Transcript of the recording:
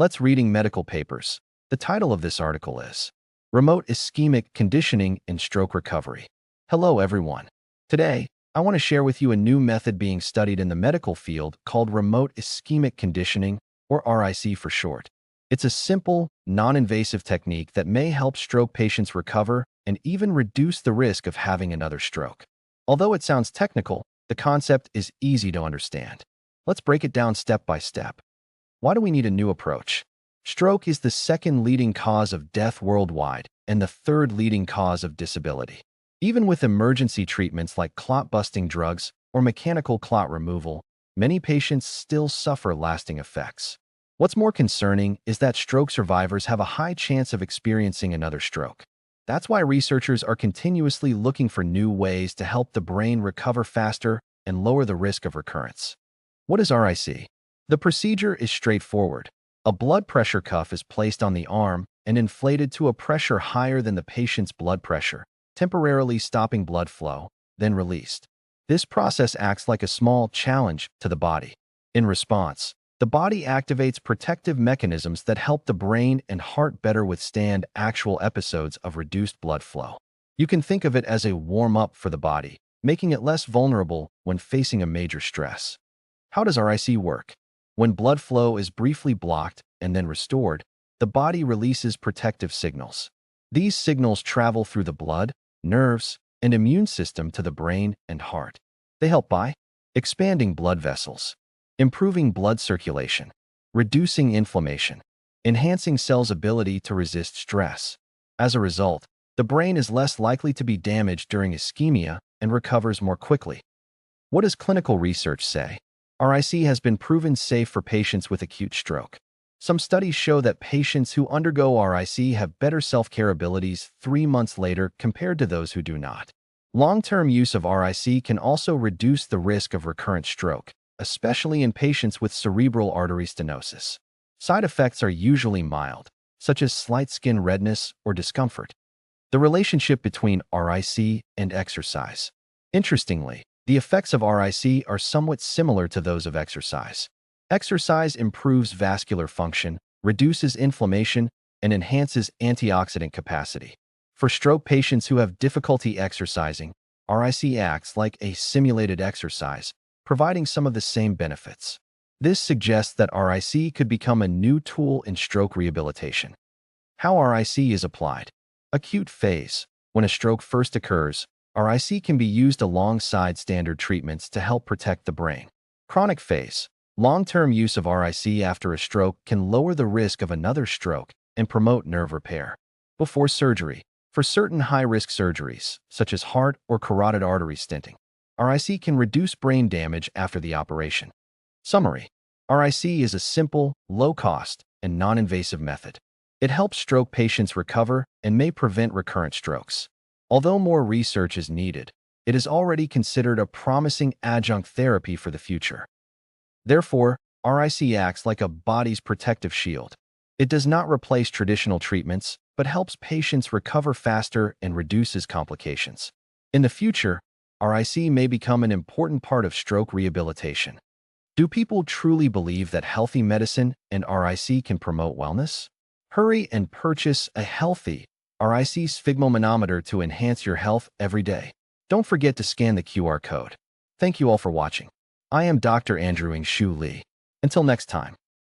Let's reading medical papers. The title of this article is Remote Ischemic Conditioning in Stroke Recovery. Hello everyone. Today, I want to share with you a new method being studied in the medical field called Remote Ischemic Conditioning, or RIC for short. It's a simple, non-invasive technique that may help stroke patients recover and even reduce the risk of having another stroke. Although it sounds technical, the concept is easy to understand. Let's break it down step by step. Why do we need a new approach? Stroke is the second leading cause of death worldwide and the third leading cause of disability. Even with emergency treatments like clot-busting drugs or mechanical clot removal, many patients still suffer lasting effects. What's more concerning is that stroke survivors have a high chance of experiencing another stroke. That's why researchers are continuously looking for new ways to help the brain recover faster and lower the risk of recurrence. What is RIC? The procedure is straightforward. A blood pressure cuff is placed on the arm and inflated to a pressure higher than the patient's blood pressure, temporarily stopping blood flow, then released. This process acts like a small challenge to the body. In response, the body activates protective mechanisms that help the brain and heart better withstand actual episodes of reduced blood flow. You can think of it as a warm-up for the body, making it less vulnerable when facing a major stress. How does RIC work? When blood flow is briefly blocked and then restored, the body releases protective signals. These signals travel through the blood, nerves, and immune system to the brain and heart. They help by expanding blood vessels, improving blood circulation, reducing inflammation, enhancing cells' ability to resist stress. As a result, the brain is less likely to be damaged during ischemia and recovers more quickly. What does clinical research say? RIC has been proven safe for patients with acute stroke. Some studies show that patients who undergo RIC have better self-care abilities 3 months later compared to those who do not. Long-term use of RIC can also reduce the risk of recurrent stroke, especially in patients with cerebral artery stenosis. Side effects are usually mild, such as slight skin redness or discomfort. The relationship between RIC and exercise. Interestingly, the effects of RIC are somewhat similar to those of exercise. Exercise improves vascular function, reduces inflammation, and enhances antioxidant capacity. For stroke patients who have difficulty exercising, RIC acts like a simulated exercise, providing some of the same benefits. This suggests that RIC could become a new tool in stroke rehabilitation. How RIC is applied. Acute phase. When a stroke first occurs, RIC can be used alongside standard treatments to help protect the brain. Chronic phase. Long-term use of RIC after a stroke can lower the risk of another stroke and promote nerve repair. Before surgery. For certain high-risk surgeries, such as heart or carotid artery stenting, RIC can reduce brain damage after the operation. Summary. RIC is a simple, low-cost, and non-invasive method. It helps stroke patients recover and may prevent recurrent strokes. Although more research is needed, it is already considered a promising adjunct therapy for the future. Therefore, RIC acts like a body's protective shield. It does not replace traditional treatments, but helps patients recover faster and reduces complications. In the future, RIC may become an important part of stroke rehabilitation. Do people truly believe that healthy medicine and RIC can promote wellness? Hurry and purchase a healthy RIC sphygmomanometer to enhance your health every day. Don't forget to scan the QR code. Thank you all for watching. I am Dr. Andrew Shu Lee. Until next time.